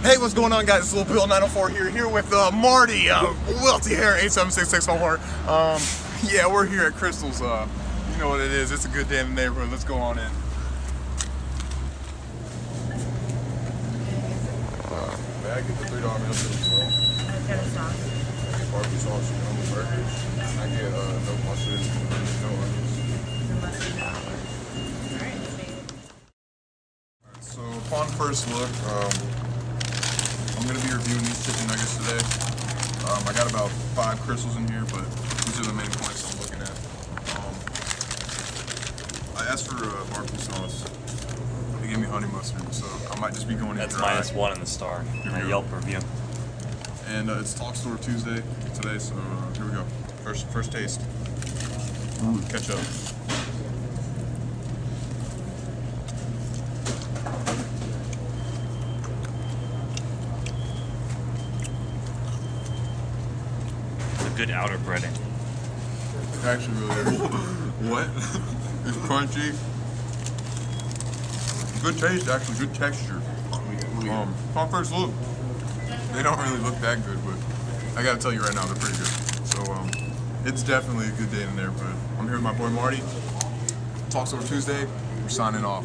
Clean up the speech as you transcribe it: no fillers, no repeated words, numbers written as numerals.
Hey, what's going on, guys? It's Lil Bill 904 here with Marty, Welty Hair 87664. Yeah, we're here at Krystal's. You know what it is. It's a good day in the neighborhood. Let's go on in. May I get the $3 meal too as well? I've got a sauce. Barbecue sauce, no burgers. I get no mustard, no onions. No mustard, no olives. Alright, So upon first look, I'm going to be reviewing these chicken nuggets today. I got about 5 Krystals in here, but these are the main points I'm looking at. I asked for barbecue sauce. They gave me honey mustard, so I might just be going in That's dry. -1 in the star in my Yelp review. And it's Tolxdorf Tuesday today, so here we go. First taste. Catch up. Good outer breading. It actually really is. What? It's crunchy. Good taste, actually. Good texture. On first look, they don't really look that good, but I gotta tell you right now, they're pretty good. So, it's definitely a good day in the neighborhood. I'm here with my boy Marty. Tolxdorf Tuesday. We're signing off.